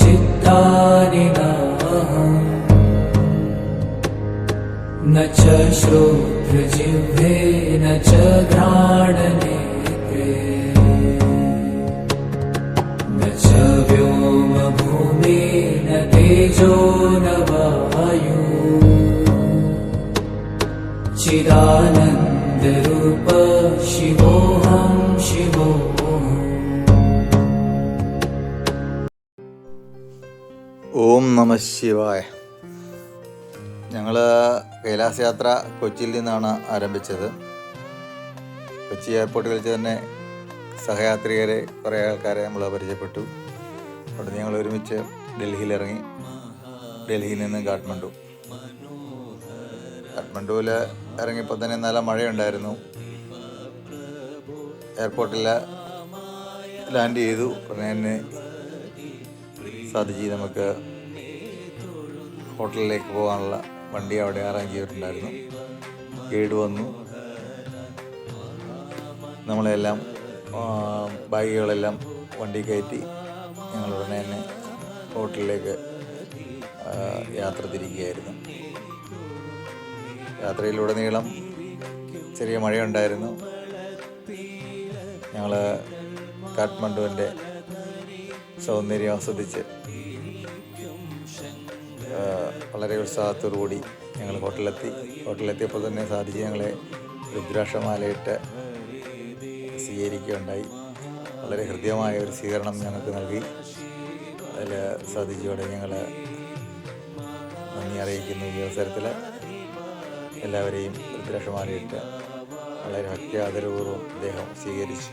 चित्तानि नाहम् न च श्रोत्रजिह्वे न च घ्राणनेत्रे न च व्योमभूमि न तेजो न वायु चिदानन्दरूप शिवोऽहं शिवोऽहम्. ഓം നമ ശിവായ. ഞങ്ങൾ കൈലാസ യാത്ര കൊച്ചിയിൽ നിന്നാണ് ആരംഭിച്ചത്. കൊച്ചി എയർപോർട്ടിൽ വെച്ച് തന്നെ സഹയാത്രികരെ കുറേ ആൾക്കാരെ നമ്മൾ പരിചയപ്പെട്ടു. അവിടെ ഞങ്ങൾ ഒരുമിച്ച് ഡൽഹിയിലിറങ്ങി. ഡൽഹിയിൽ നിന്ന് കാഠ്മണ്ഡുവിൽ ഇറങ്ങിയപ്പോൾ തന്നെ നല്ല മഴയുണ്ടായിരുന്നു. എയർപോർട്ടിൽ ലാൻഡ് ചെയ്തു. ഉടനെ തന്നെ സാധിച്ച് നമുക്ക് ഹോട്ടലിലേക്ക് പോകാനുള്ള വണ്ടി അവിടെ അറേഞ്ച് ചെയ്തിട്ടുണ്ടായിരുന്നു. ഗൈഡ് വന്നു. നമ്മളെല്ലാം ബാഗുകളെല്ലാം വണ്ടി കയറ്റി ഞങ്ങൾ ഉടനെ തന്നെ ഹോട്ടലിലേക്ക് യാത്ര തിരിക്കുകയായിരുന്നു. യാത്രയിലുടനീളം ചെറിയ മഴയുണ്ടായിരുന്നു. ഞങ്ങൾ കാഠ്മണ്ഡുവിൻ്റെ സൗന്ദര്യം ആസ്വദിച്ച് വളരെ ഉത്സാഹത്തോടുകൂടി ഞങ്ങൾ ഹോട്ടലിലെത്തിയപ്പോൾ തന്നെ സാധിച്ച് ഞങ്ങളെ രുദ്രാക്ഷമാലയിട്ട് സ്വീകരിക്കുകയുണ്ടായി. വളരെ ഹൃദ്യമായ ഒരു സ്വീകരണം ഞങ്ങൾക്ക് നൽകി. അതിൽ സാധിച്ചോടെ ഞങ്ങൾ നന്ദി അറിയിക്കുന്നു. ഈ അവസരത്തിൽ എല്ലാവരെയും രുദ്രാക്ഷമാലയിട്ട് വളരെ ഭക്തി ആദരപൂർവ്വം അദ്ദേഹം സ്വീകരിച്ചു.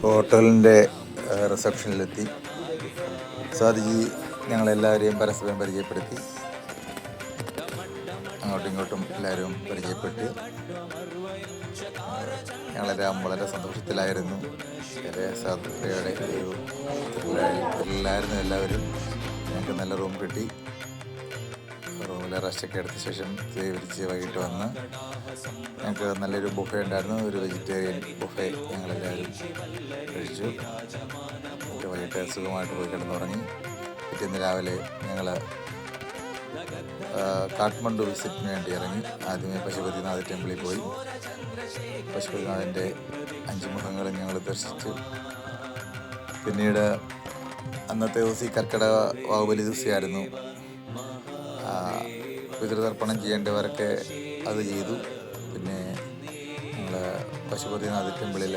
ഹോട്ടലിൻ്റെ റിസപ്ഷനിലെത്തി. സാധിജി ഞങ്ങളെല്ലാവരെയും പരസ്പരം പരിചയപ്പെടുത്തി. അങ്ങോട്ടും ഇങ്ങോട്ടും എല്ലാവരും പരിചയപ്പെട്ട് ഞങ്ങളെല്ലാം വളരെ സന്തോഷത്തിലായിരുന്നു. സാധ്യതയുടെ ഒരു ത്രില്ലായിരുന്നു എല്ലാവരും. ഞങ്ങൾക്ക് നല്ല റൂം കിട്ടി. റൂമിൽ റെസ്റ്റൊക്കെ എടുത്ത ശേഷം വിരിച്ച് വൈകിട്ട് വന്ന് ഞങ്ങൾക്ക് നല്ലൊരു ബുഫേ ഉണ്ടായിരുന്നു. ഒരു വെജിറ്റേറിയൻ ബുഫേ ഞങ്ങളെല്ലാവരും കഴിച്ചു. വൈകിട്ട് സുഖമായിട്ട് പോയി കിടന്നുറങ്ങി. പിറ്റേന്ന് രാവിലെ ഞങ്ങൾ കാഠ്മണ്ഡു വിസിറ്റിന് വേണ്ടി ഇറങ്ങി. ആദ്യമേ പശുപതിനാഥ് ടെമ്പിളിൽ പോയി. പശുപതിനാഥിൻ്റെ 5 മുഖങ്ങളും ഞങ്ങൾ ദർശിച്ചു. പിന്നീട് അന്നത്തെ ദിവസം കർക്കിടക വാവുബലി ദിവസമായിരുന്നു. പിതൃതർപ്പണം ചെയ്യേണ്ടവരൊക്കെ അത് ചെയ്തു. പിന്നെ ഞങ്ങൾ പശുപതിനാഥ് ടെമ്പിളിൽ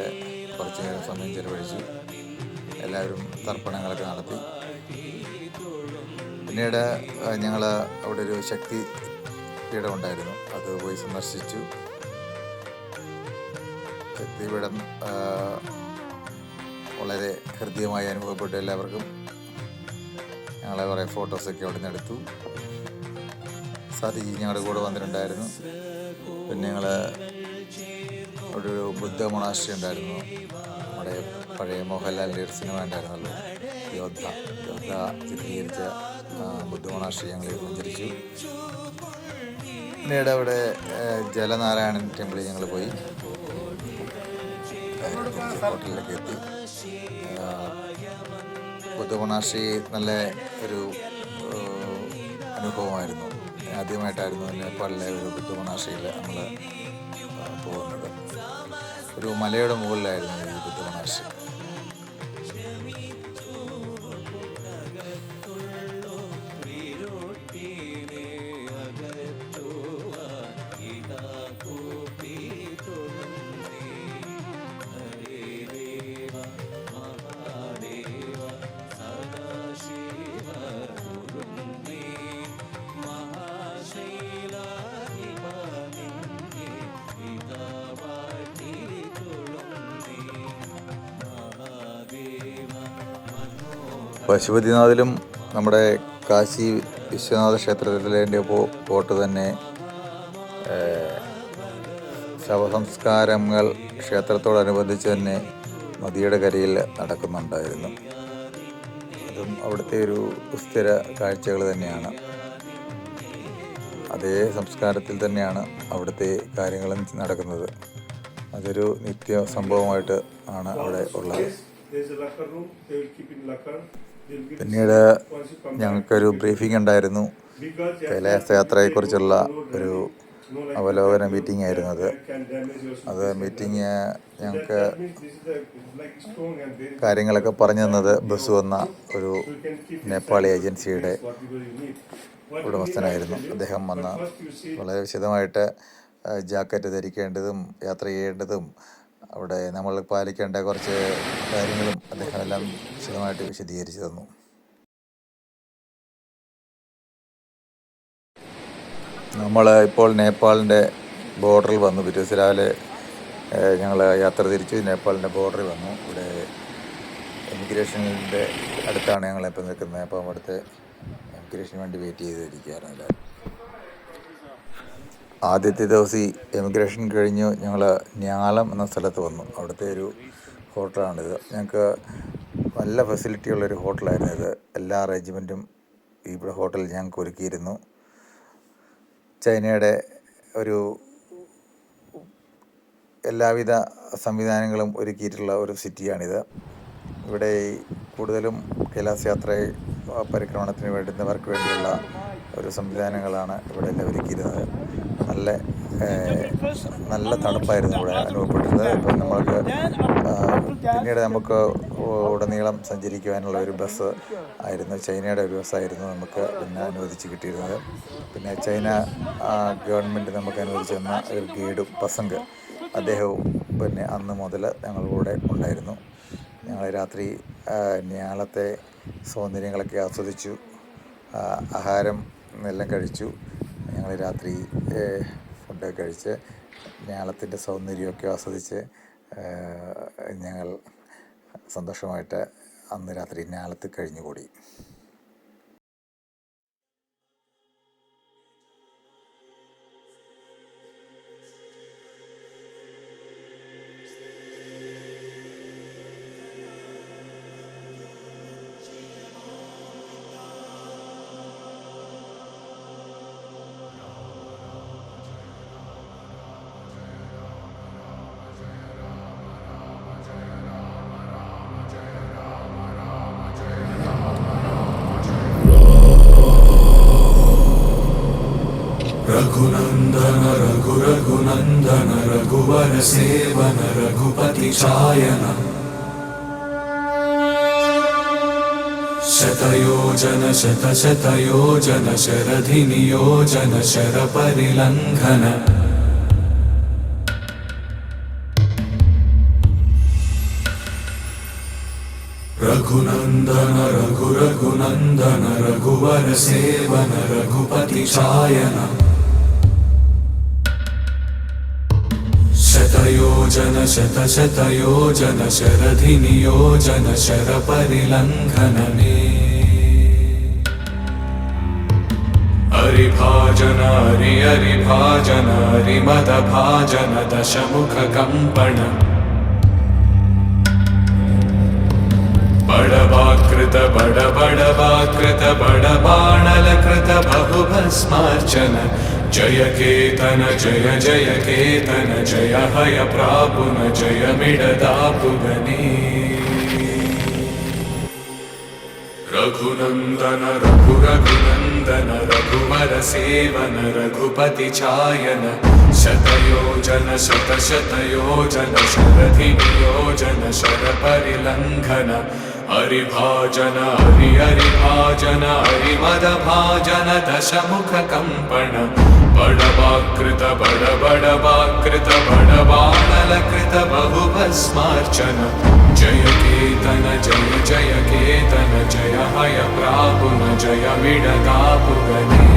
കുറച്ച് നേരം സമയം ചെലവഴിച്ചു. എല്ലാവരും തർപ്പണങ്ങളൊക്കെ നടത്തി. പിന്നീട് ഞങ്ങൾ അവിടെ ഒരു ശക്തി പീഠമുണ്ടായിരുന്നു. അത് പോയി സന്ദർശിച്ചു. ശക്തിപീഠം വളരെ ഹൃദ്യമായി അനുഭവപ്പെട്ടു എല്ലാവർക്കും. ഞങ്ങളെ കുറേ ഫോട്ടോസൊക്കെ അവിടെ നിന്ന് എടുത്തു. സാധിജി ഞങ്ങളുടെ കൂടെ വന്നിട്ടുണ്ടായിരുന്നു. പിന്നെ ഞങ്ങൾ ഒരു ബുദ്ധ മൊണാസ്ട്രി ഉണ്ടായിരുന്നു. നമ്മുടെ പഴയ മോഹൻലാലിൻ്റെ ഒരു സിനിമ ഉണ്ടായിരുന്നല്ലോ, യോദ്ധ ചിത്രീകരിച്ച ബുദ്ധ മൊണാസ്ട്രി ഞങ്ങൾ സഞ്ചരിച്ചു. പിന്നീട് അവിടെ ജലനാരായണൻ ടെമ്പിളിൽ ഞങ്ങൾ പോയി. ഹോട്ടലിലൊക്കെ എത്തി. ബുദ്ധ മൊണാസ്ട്രി നല്ല ഒരു അനുഭവമായിരുന്നു. ആദ്യമായിട്ടായിരുന്നു നേപ്പാളിലെ ഒരു ബുദ്ധമോണാസ്ട്രിയിൽ നമ്മൾ പോകുന്നത്. ഒരു മലയുടെ മുകളിലായിരുന്നു ഈ ബുദ്ധമോണാസ്ട്രി. പശുപതിനാഥിലും നമ്മുടെ കാശി വിശ്വനാഥ ക്ഷേത്രത്തിലെ പോട്ട് തന്നെ ശവസംസ്കാരങ്ങൾ ക്ഷേത്രത്തോടനുബന്ധിച്ച് തന്നെ നദിയുടെ കരയിൽ നടക്കുന്നുണ്ടായിരുന്നു. അതും അവിടുത്തെ ഒരു സ്ഥിര കാഴ്ചകൾ തന്നെയാണ്. അതേ സംസ്കാരത്തിൽ തന്നെയാണ് അവിടുത്തെ കാര്യങ്ങളും നടക്കുന്നത്. അതൊരു നിത്യ സംഭവമായിട്ട് ആണ് അവിടെ ഉള്ളത്. പിന്നീട് ഞങ്ങൾക്കൊരു ബ്രീഫിംഗ് ഉണ്ടായിരുന്നു. കൈലാസ യാത്രയെക്കുറിച്ചുള്ള ഒരു അവലോകന മീറ്റിംഗ് ആയിരുന്നു അത് മീറ്റിംഗ് ഞങ്ങൾക്ക് കാര്യങ്ങളൊക്കെ പറഞ്ഞു തന്നത് ബസ് വന്ന ഒരു നേപ്പാളി ഏജൻസിയുടെ ഉടമസ്ഥനായിരുന്നു. അദ്ദേഹം വന്ന് വളരെ വിശദമായിട്ട് ജാക്കറ്റ് ധരിക്കേണ്ടതും യാത്ര ചെയ്യേണ്ടതും അവിടെ നമ്മൾ പാലിക്കേണ്ട കുറച്ച് കാര്യങ്ങളും അദ്ദേഹം എല്ലാം വിശദമായിട്ട് വിശദീകരിച്ചു തന്നു. നമ്മൾ ഇപ്പോൾ നേപ്പാളിൻ്റെ ബോർഡറിൽ വന്നു. പിറ്റേ രാവിലെ ഞങ്ങൾ യാത്ര തിരിച്ചു നേപ്പാളിൻ്റെ ബോർഡറിൽ വന്നു. ഇവിടെ എമിഗ്രേഷനിൻ്റെ അടുത്താണ് ഞങ്ങളിപ്പോൾ നിൽക്കുന്നത്. അപ്പം അവിടുത്തെ എമിഗ്രേഷന് വേണ്ടി വെയിറ്റ് ചെയ്തിരിക്കുകയായിരുന്നു എല്ലാവരും. ആദ്യത്തെ ദിവസം ഈ എമിഗ്രേഷൻ കഴിഞ്ഞ് ഞങ്ങൾ ന്യാലം എന്ന സ്ഥലത്ത് വന്നു. അവിടുത്തെ ഒരു ഹോട്ടലാണിത്. ഞങ്ങൾക്ക് നല്ല ഫെസിലിറ്റി ഉള്ളൊരു ഹോട്ടലായിരുന്നു ഇത്. എല്ലാ അറേഞ്ച്മെൻറ്റും ഇവിടെ ഹോട്ടലിൽ ഞങ്ങൾക്ക് ഒരുക്കിയിരുന്നു. ചൈനയുടെ ഒരു എല്ലാവിധ സംവിധാനങ്ങളും ഒരുക്കിയിട്ടുള്ള ഒരു സിറ്റിയാണിത്. ഇവിടെ കൂടുതലും കൈലാസ യാത്ര പരിക്രമണത്തിന് വേണ്ടുന്നവർക്ക് വേണ്ടിയുള്ള ഒരു സംവിധാനങ്ങളാണ് ഇവിടെ എല്ലാം ഒരുക്കിയിരുന്നത്. നല്ല തണുപ്പായിരുന്നു ഇവിടെ അനുഭവപ്പെട്ടിരുന്നത്. ഇപ്പം നമ്മൾക്ക് പിന്നീട് നമുക്ക് ഉടനീളം സഞ്ചരിക്കുവാനുള്ള ഒരു ബസ് ആയിരുന്നു, ചൈനയുടെ ഒരു ബസ്സായിരുന്നു നമുക്ക് പിന്നെ അനുവദിച്ച് കിട്ടിയിരുന്നത്. പിന്നെ ചൈന ഗവൺമെൻറ് നമുക്ക് അനുവദിച്ച് തന്ന ഒരു ഗൈഡും പസംഗ് അദ്ദേഹവും പിന്നെ അന്ന് മുതൽ ഞങ്ങളുടെ കൂടെ ഉണ്ടായിരുന്നു. ഞങ്ങൾ രാത്രി ന്യാളത്തെ സൗന്ദര്യങ്ങളൊക്കെ ആസ്വദിച്ചു. ആഹാരം എല്ലാം കഴിച്ചു. ഞങ്ങൾ രാത്രി ഫുഡൊക്കെ കഴിച്ച് ന്യാളത്തിൻ്റെ സൗന്ദര്യമൊക്കെ ആസ്വദിച്ച് ഞങ്ങൾ സന്തോഷമായിട്ട് അന്ന് രാത്രി ന്യാളത്തിൽ കഴിഞ്ഞുകൂടി. रघुनन्दन रघुनन्दन रघुवर सेवन रघुपति चायन शतयोजन शतशतयोजन शरधिनियोजन शरपरिलङ्घन रघुनन्दन रघुनन्दन रघुवर सेवन रघुपति चायन शतयोजन शतशतयोजन शरधिनियोजन शरपरिलङ्घनने हरिभाजन हरिभाजन हरिमदभाजन दशमुखकम्पण बडवाकृत बडबडवाकृत बडबाणलकृत बहुभस्मार्चन जय केतन जय जय केतन जय हय प्रापुन जय मिडदापुगने रघुनन्दन रघुरघुनन्दन रघुवर सेवन रघुपति चायन शतयोजन शतशतयोजन शरधियोजन शरपरिलङ्घन हरिभाजन हरिभाजन हरिमदभाजन दशमुखकम्पण बडवाकृत बडबडवाकृत बडबाणलकृत बहुभस्मार्चन जय केतन जय जय केतन जय हय प्रापुन जय विडदापुगने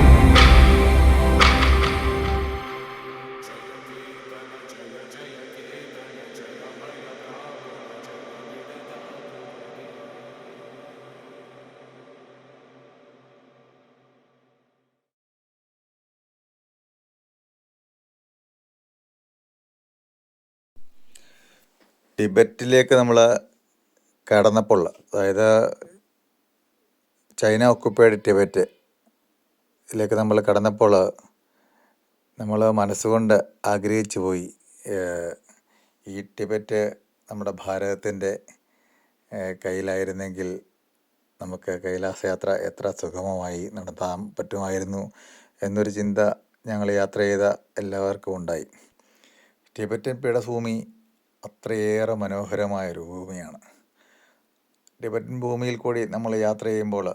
ടിബറ്റിലേക്ക് നമ്മൾ കടന്നപ്പോൾ, അതായത് ചൈന ഒക്കുപ്പൈഡ് ടിബറ്റിലേക്ക് നമ്മൾ കടന്നപ്പോൾ നമ്മൾ മനസ്സുകൊണ്ട് ആഗ്രഹിച്ചു പോയി, ഈ ടിബറ്റ് നമ്മുടെ ഭാരതത്തിൻ്റെ കയ്യിലായിരുന്നെങ്കിൽ നമുക്ക് കൈലാസയാത്ര എത്ര സുഗമമായി നടത്താൻ പറ്റുമായിരുന്നു എന്നൊരു ചിന്ത ഞങ്ങൾ യാത്ര ചെയ്ത എല്ലാവർക്കും ഉണ്ടായി. ടിബറ്റൻ പീഠഭൂമി അത്രയേറെ മനോഹരമായൊരു ഭൂമിയാണ്. ടിബറ്റൻ ഭൂമിയിൽ കൂടി നമ്മൾ യാത്ര ചെയ്യുമ്പോൾ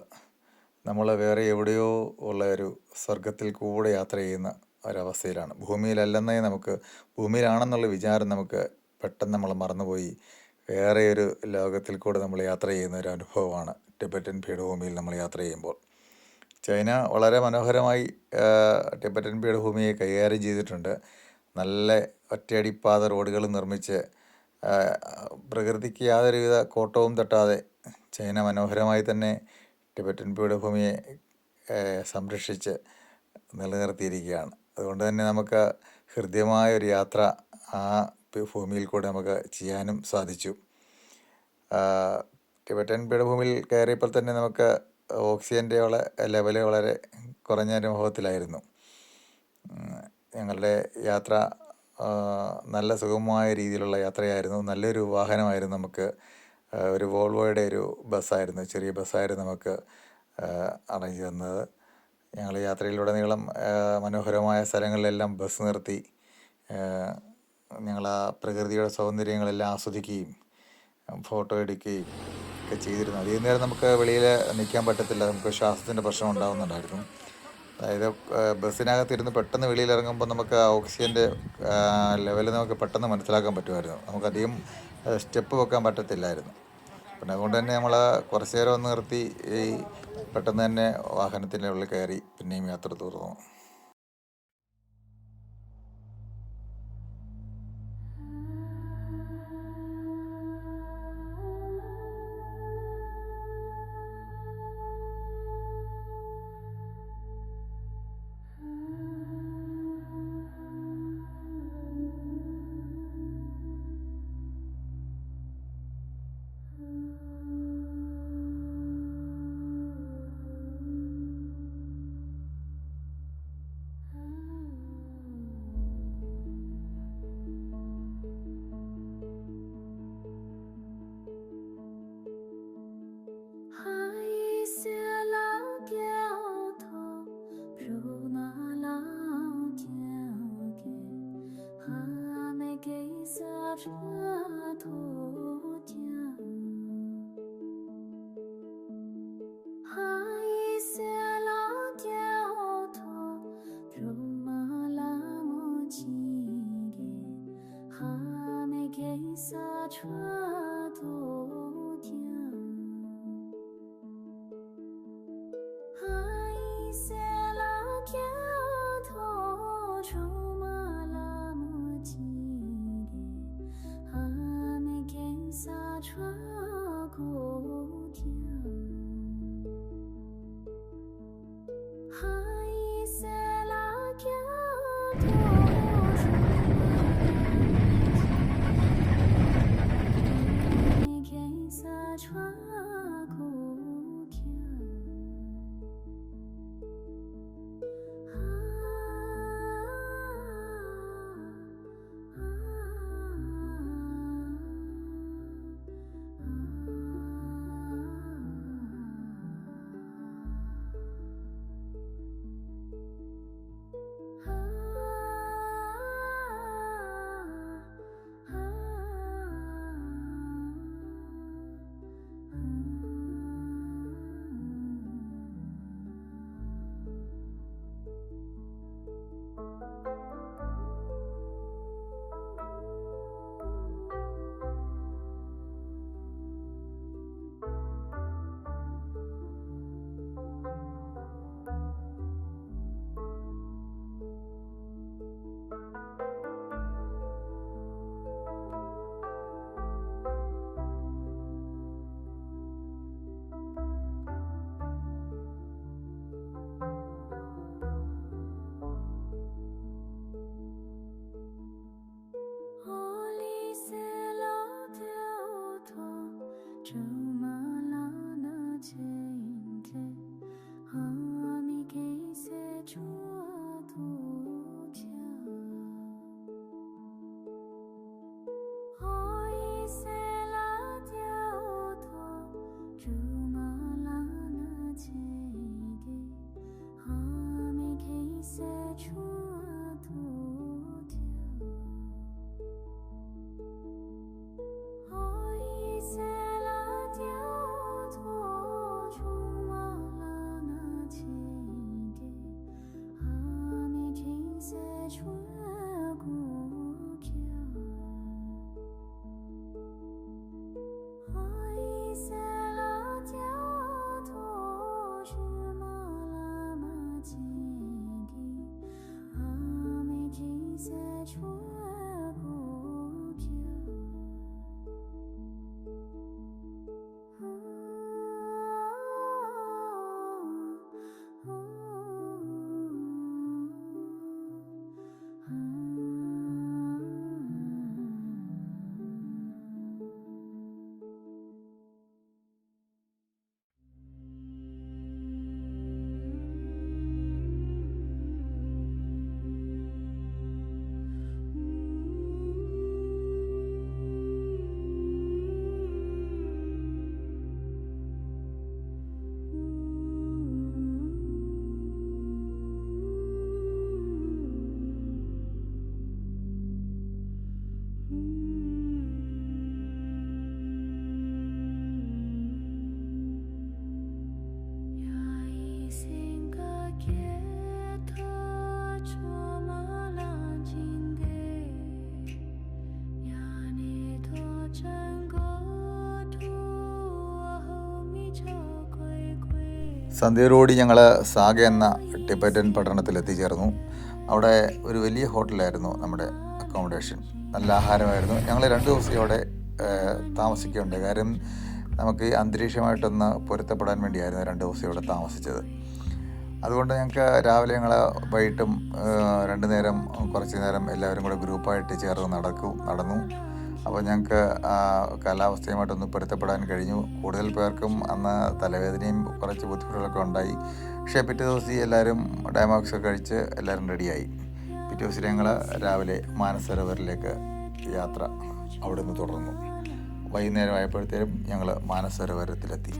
നമ്മൾ വേറെ എവിടെയോ ഉള്ള ഒരു സ്വർഗത്തിൽ കൂടെ യാത്ര ചെയ്യുന്ന ഒരവസ്ഥയിലാണ്. ഭൂമിയിലല്ലെന്നേ ഭൂമിയിലാണെന്നുള്ള വിചാരം നമുക്ക് പെട്ടെന്ന് നമ്മൾ മറന്നുപോയി വേറെ ഒരു ലോകത്തിൽ കൂടെ നമ്മൾ യാത്ര ചെയ്യുന്ന ഒരു അനുഭവമാണ് ടിബറ്റൻ പീഠഭൂമിയിൽ നമ്മൾ യാത്ര ചെയ്യുമ്പോൾ. ചൈന വളരെ മനോഹരമായി ടിബറ്റൻ പീഠഭൂമിയെ കൈകാര്യം ചെയ്തിട്ടുണ്ട്. നല്ല ഒറ്റയടിപ്പാത റോഡുകൾ നിർമ്മിച്ച് പ്രകൃതിക്ക് യാതൊരുവിധ കോട്ടവും തട്ടാതെ ചൈന മനോഹരമായി തന്നെ ടിബറ്റൻ പീഠഭൂമിയെ സംരക്ഷിച്ച് നിലനിർത്തിയിരിക്കുകയാണ്. അതുകൊണ്ട് തന്നെ നമുക്ക് ഹൃദ്യമായൊരു യാത്ര ആ ഭൂമിയിൽ കൂടെ നമുക്ക് ചെയ്യാനും സാധിച്ചു. ടിബറ്റൻ പീഠഭൂമിയിൽ കയറിയപ്പോൾ തന്നെ നമുക്ക് ഓക്സിജൻ്റെ ലെവല് വളരെ കുറഞ്ഞ അനുഭവത്തിലായിരുന്നു. ഞങ്ങളുടെ യാത്ര നല്ല സുഗമമായ രീതിയിലുള്ള യാത്രയായിരുന്നു. നല്ലൊരു വാഹനമായിരുന്നു. നമുക്ക് ഒരു വോൾവോയുടെ ഒരു ബസ്സായിരുന്നു, ചെറിയ ബസ്സായിരുന്നു നമുക്ക് അറേഞ്ച് തന്നത്. ഞങ്ങൾ യാത്രയിലുടനീളം മനോഹരമായ സ്ഥലങ്ങളിലെല്ലാം ബസ് നിർത്തി ഞങ്ങൾ ആ പ്രകൃതിയുടെ സൗന്ദര്യങ്ങളെല്ലാം ആസ്വദിക്കുകയും ഫോട്ടോ എടുക്കുകയും ഒക്കെ ചെയ്തിരുന്നു. അധികം നേരം നമുക്ക് വെളിയിൽ നിൽക്കാൻ പറ്റത്തില്ല, നമുക്ക് ശ്വാസത്തിൻ്റെ പ്രശ്നം ഉണ്ടാകുന്നുണ്ടായിരുന്നു. അതായത് ബസ്സിനകത്തിരുന്ന് പെട്ടെന്ന് വെളിയിലിറങ്ങുമ്പോൾ നമുക്ക് ആ ഓക്സിജൻ്റെ ലെവൽ നമുക്ക് പെട്ടെന്ന് മനസ്സിലാക്കാൻ പറ്റുമായിരുന്നു. നമുക്കധികം സ്റ്റെപ്പ് വെക്കാൻ പറ്റത്തില്ലായിരുന്നു. പിന്നെ അതുകൊണ്ട് തന്നെ നമ്മൾ കുറച്ച് നേരം ഒന്ന് നിർത്തി പെട്ടെന്ന് തന്നെ വാഹനത്തിൻ്റെ ഉള്ളിൽ കയറി പിന്നെയും യാത്ര തുടർന്നു. സന്ധ്യയോടുകൂടി ഞങ്ങൾ സാഗ എന്ന ടിബറ്റൻ പട്ടണത്തിൽ എത്തിച്ചേർന്നു. അവിടെ ഒരു വലിയ ഹോട്ടലായിരുന്നു നമ്മുടെ അക്കോമഡേഷൻ. നല്ല ആഹാരമായിരുന്നു. ഞങ്ങൾ 2 ദിവസം അവിടെ താമസിക്കുകയുണ്ട്. കാര്യം നമുക്ക് ഈ അന്തരീക്ഷമായിട്ടൊന്ന് പൊരുത്തപ്പെടാൻ വേണ്ടിയായിരുന്നു 2 ദിവസം ഇവിടെ താമസിച്ചത്. അതുകൊണ്ട് ഞങ്ങൾക്ക് രാവിലെ വൈകിട്ടും 2 നേരം കുറച്ച് നേരം എല്ലാവരും കൂടെ ഗ്രൂപ്പായിട്ട് ചേർന്ന് നടന്നു. അപ്പോൾ ഞങ്ങൾക്ക് കാലാവസ്ഥയുമായിട്ടൊന്ന് പൊരുത്തപ്പെടാൻ കഴിഞ്ഞു. കൂടുതൽ പേർക്കും അന്ന് തലവേദനയും കുറച്ച് ബുദ്ധിമുട്ടുകളൊക്കെ ഉണ്ടായി. പക്ഷേ പിറ്റേ ദിവസം എല്ലാവരും ഡൈമാക്സ് കഴിച്ച് എല്ലാവരും റെഡിയായി. പിറ്റേ ദിവസം ഞങ്ങൾ രാവിലെ മാനസരോവറിലേക്ക് യാത്ര അവിടെ നിന്ന് തുടർന്നു. വൈകുന്നേരം ആയപ്പോഴത്തേക്കും ഞങ്ങൾ മാനസരോവരത്തിലെത്തി.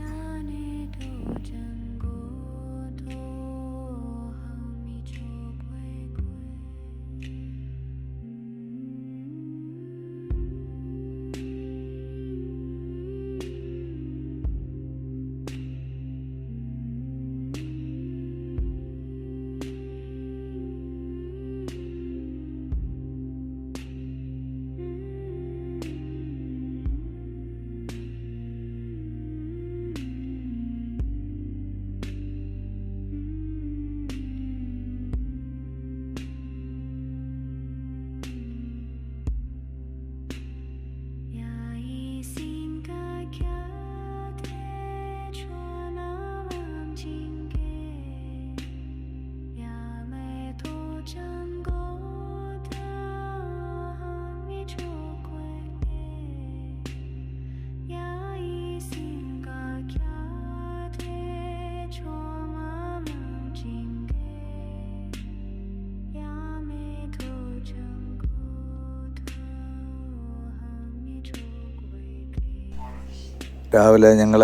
രാവിലെ ഞങ്ങൾ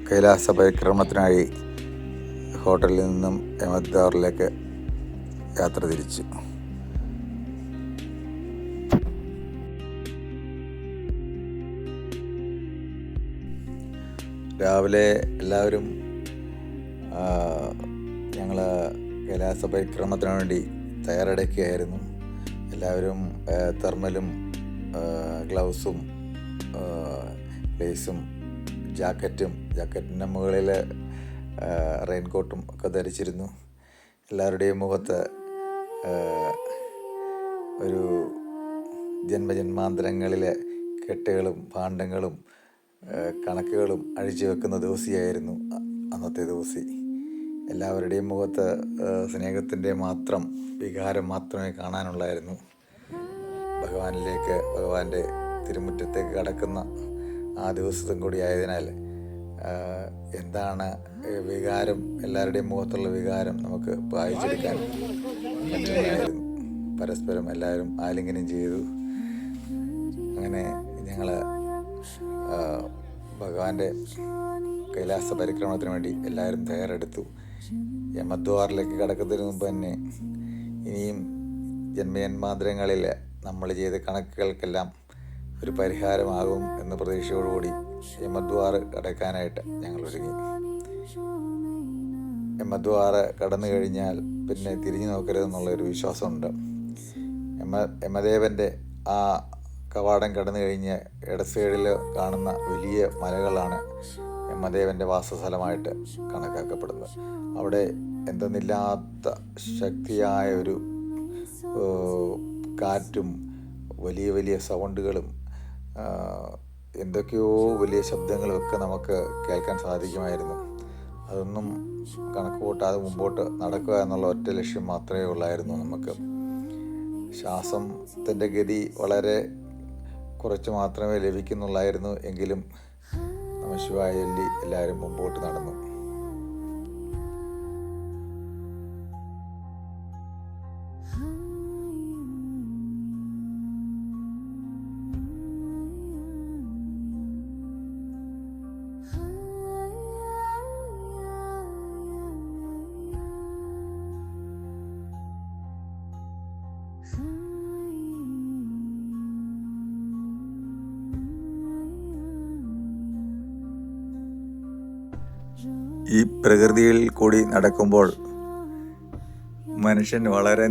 കൈലാസ പരിക്രമണത്തിനായി ഹോട്ടലിൽ നിന്നും എമദ്വാറിലേക്ക് യാത്ര തിരിച്ചു. രാവിലെ എല്ലാവരും ഞങ്ങൾ കൈലാസ പരിക്രമണത്തിന് വേണ്ടി തയ്യാറെടുക്കുകയായിരുന്നു. എല്ലാവരും തെർമലും ഗ്ലൗസും ലേസും ജാക്കറ്റിൻ്റെ മുകളിൽ റെയിൻകോട്ടും ഒക്കെ ധരിച്ചിരുന്നു. എല്ലാവരുടെയും മുഖത്ത് ഒരു ജന്മജന്മാന്തരങ്ങളിലെ കെട്ടുകളും ഭാണ്ഡങ്ങളും കണക്കുകളും അഴിച്ചു വെക്കുന്ന ദിവസിയായിരുന്നു അന്നത്തെ ദിവസി. എല്ലാവരുടെയും മുഖത്ത് സ്നേഹത്തിൻ്റെ മാത്രം വികാരം മാത്രമേ കാണാനുള്ളായിരുന്നു. ഭഗവാന്റെ തിരുമുറ്റത്തേക്ക് കടക്കുന്ന ആ ദിവസത്തും കൂടി ആയതിനാൽ എന്താണ് വികാരം, എല്ലാവരുടെയും മുഖത്തുള്ള വികാരം നമുക്ക് വായിച്ചെടുക്കാൻ പറ്റുന്നതായിരുന്നു. പരസ്പരം എല്ലാവരും ആലിംഗനം ചെയ്തു. അങ്ങനെ ഞങ്ങൾ ഭഗവാന്റെ കൈലാസ പരിക്രമണത്തിന് വേണ്ടി എല്ലാവരും തയ്യാറെടുത്തു. യമദ്വാറിലേക്ക് കടക്കുന്നതിന് മുമ്പ് തന്നെ ഇനിയും ജന്മജന്മാന്തരങ്ങളിൽ നമ്മൾ ചെയ്ത കണക്കുകൾക്കെല്ലാം ഒരു പരിഹാരമാകും എന്ന പ്രതീക്ഷയോടുകൂടി യമദ്വാർ കടക്കാനായിട്ട് ഞങ്ങൾ ഒരുങ്ങി. യമദ്വാർ കടന്നു കഴിഞ്ഞാൽ പിന്നെ തിരിഞ്ഞു നോക്കരുതെന്നുള്ളൊരു വിശ്വാസമുണ്ട്. യമദേവൻ്റെ ആ കവാടം കടന്നു കഴിഞ്ഞ് ഇട സൈഡിൽ കാണുന്ന വലിയ മലകളാണ് യമദേവൻ്റെ വാസസ്ഥലമായിട്ട് കണക്കാക്കപ്പെടുന്നത്. അവിടെ എന്തെന്നില്ലാത്ത ശക്തിയായ ഒരു കാറ്റും വലിയ വലിയ സൗണ്ടുകളും എന്തൊക്കെയോ വലിയ ശബ്ദങ്ങളുമൊക്കെ നമുക്ക് കേൾക്കാൻ സാധിക്കുമായിരുന്നു. അതൊന്നും കണക്ക് കൂട്ടാതെ മുമ്പോട്ട് നടക്കുക എന്നുള്ള ഒറ്റ ലക്ഷ്യം മാത്രമേ ഉള്ളായിരുന്നു നമുക്ക്. ശ്വാസത്തിൻ്റെ ഗതി വളരെ കുറച്ച് മാത്രമേ ലഭിക്കുന്നുള്ളായിരുന്നു. എങ്കിലും നമഃശിവായ ചൊല്ലി എല്ലാവരും മുമ്പോട്ട് നടന്നു. ഈ പ്രകൃതിയിൽ കൂടി നടക്കുമ്പോൾ മനുഷ്യൻ വളരെ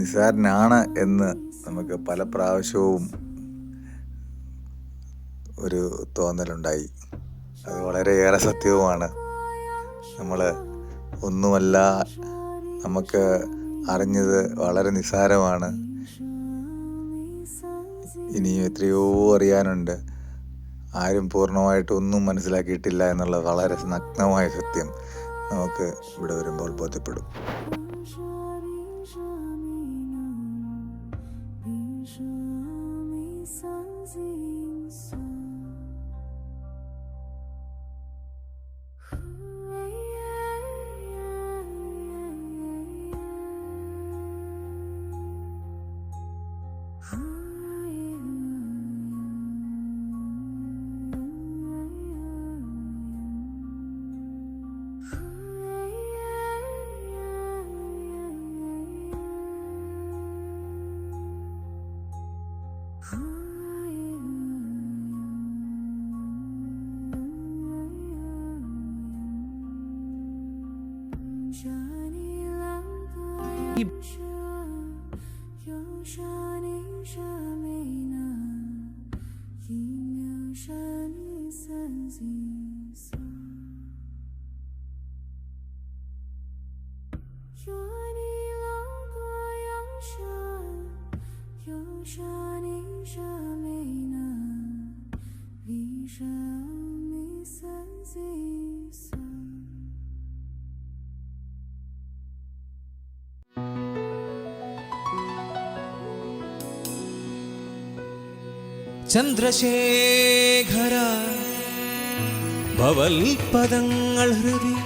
നിസാരനാണ് എന്ന് നമുക്ക് പല പ്രാവശ്യവും ഒരു തോന്നലുണ്ടായി. അത് വളരെയേറെ സത്യവുമാണ്. നമ്മൾ ഒന്നുമല്ല, നമുക്ക് അറിഞ്ഞത് വളരെ നിസാരമാണ്. ഇനിയും എത്രയോ അറിയാനുണ്ട്. ആരും പൂർണ്ണമായിട്ടൊന്നും മനസ്സിലാക്കിയിട്ടില്ല എന്നുള്ള വളരെ നഗ്നമായ സത്യം നമുക്ക് ഇവിടെ വരുമ്പോൾ ബോധ്യപ്പെടും. ചന്ദ്രശേഖര ഭവൽപദങ്ങൾ ഹൃദി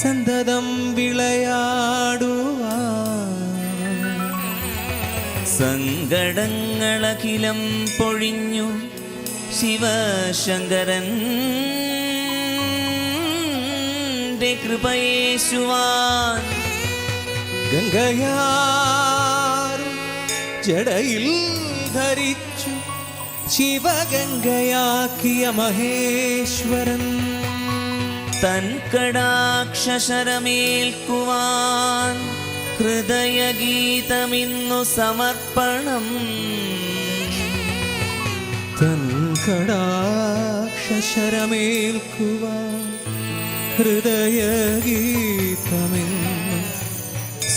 സന്തതം വിളയാടുവാ, സങ്കടങ്ങളഖിലം പൊഴിഞ്ഞു ശിവശങ്കരൻ കൃപയേശുവാൻ, ഗംഗയാറും ജടയിൽ ധരിച്ചു ശിവഗംഗയാക്കിയ മഹേശ്വരൻ, തൻ കടാക്ഷരമേൽക്കുവാൻ ഹൃദയഗീതമിന്നു സമർപ്പണം, തൻ കടാക്ഷരമേൽക്കുവാൻ ഹൃദയഗീതമിന്നു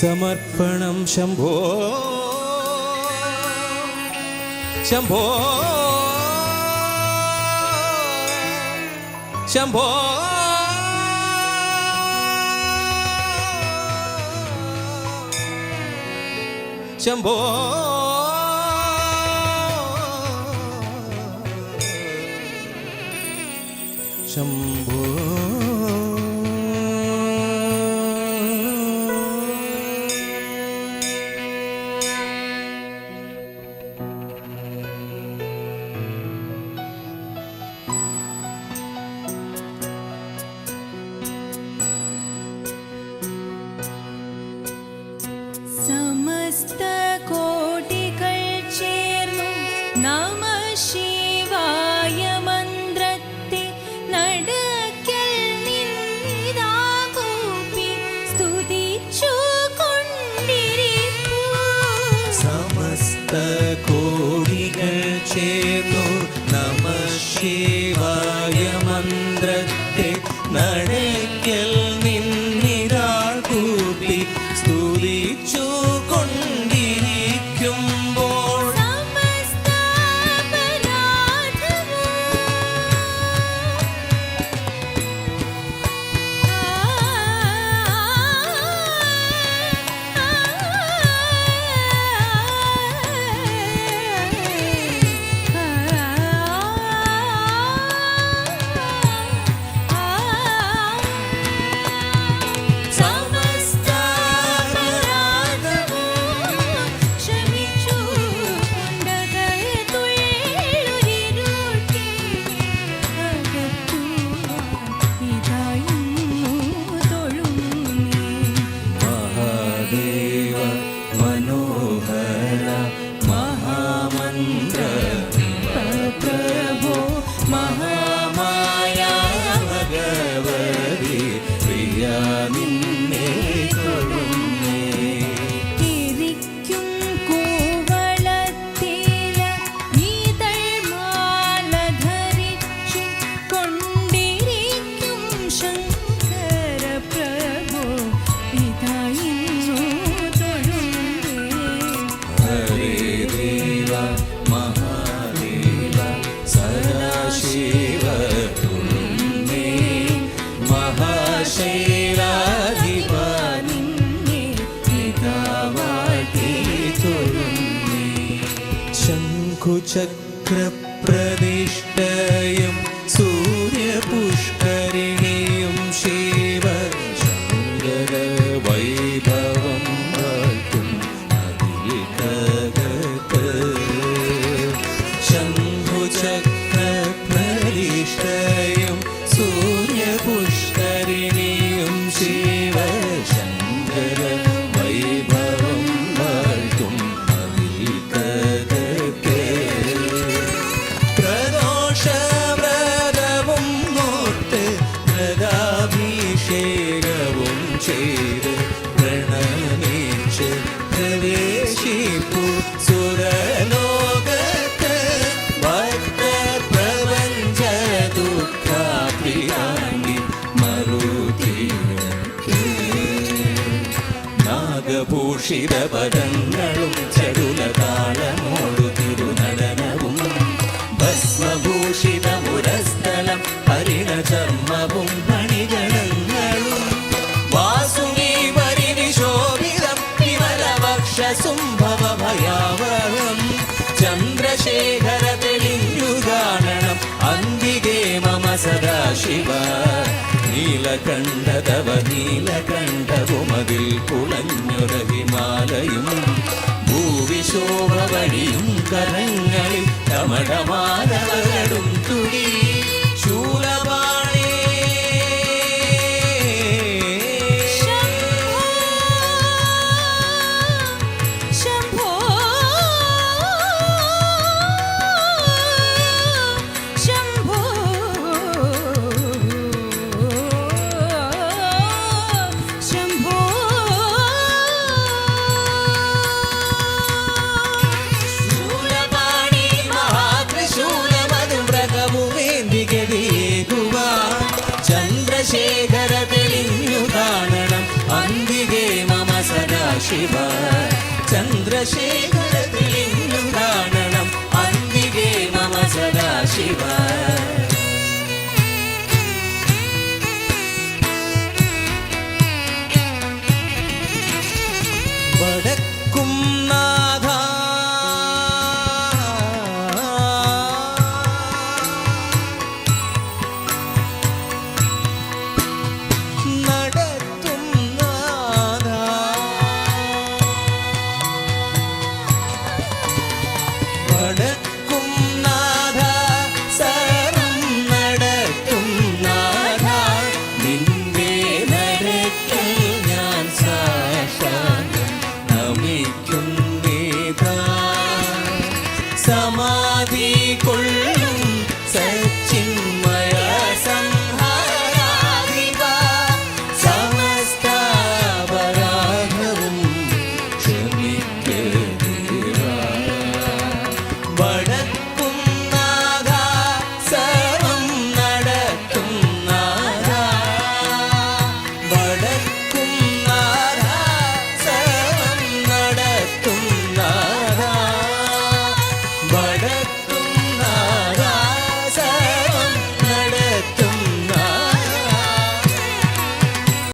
സമർപ്പണം. ശംഭോ ശംഭോ ശംഭോ ശംഭോ ശംഭോ. സമസ്ത കോടികൾ ചേർന്നു നമഃ ശിവായ മന്ത്രത്തെ നടക്കൽ നിന്നിതാ കൂപ്പി സ്തുതിച്ചു കൊണ്ടിരിപ്പൂ. സമസ്ത കോടികൾ ചേർന്നു നമഃ ശിവായ മന്ത്രത്തെ നടക്കൽ നിന്നിതാ കൂപ്പി സ്തുതി സ്തുതിച്ചു കൊണ്ടിരിക്കുമ്പോൾ ശംഖുചക്രപ്രതിഷ്ഠയും സൂര്യപുഷ്കരിണിയും ശിവ ശങ്കര വൈഭവം വാഴ്ത്തും അതികകത്ത് ശംഖുചക്രപ്രതിഷ്ഠയും സൂര്യപുഷ്കരിണിയും ശിവ ശങ്കര വൈഭവം വാഴ്ത്തും ചെയ്ത് പ്രണമിച്ച് പ്രവേശിപ്പു സുരലോകത്ത് ഭക്ത പ്രപഞ്ച ദുഃഖാപ്രിയാണ്ടി മറുതിരക്ക് നാഗഭൂഷിത പദങ്ങളും ചടുലതാളമോടു തിരുനടനവും ഭസ്മഭൂഷിത മുരസ്ഥലം ഹരിണ ചർമ്മവും പണിഗണങ്ങളും സുംഭവ ഭയാവഹം ചന്ദ്രശേഖര തെളിഞ്ഞു കാണണം അന്തികേ മമ സദാശിവ നീലകണ്ഠതവ നീലകണ്ഠവുമതിൽ കുളഞ്ഞൊര ഹിമാലയും ഭൂവിശോഭ വഴിയും കരങ്ങളിൽ കമടമാലകളും തുടി ശൂലപാണി ചന്ദ്രശേഖര തെളിഞ്ഞു കാണണം അന്തികേ മമ സദാശിവ ചന്ദ്രശേഖര തെളിഞ്ഞു കാണണം അന്തികേ മമ സദാശിവ വടക്കും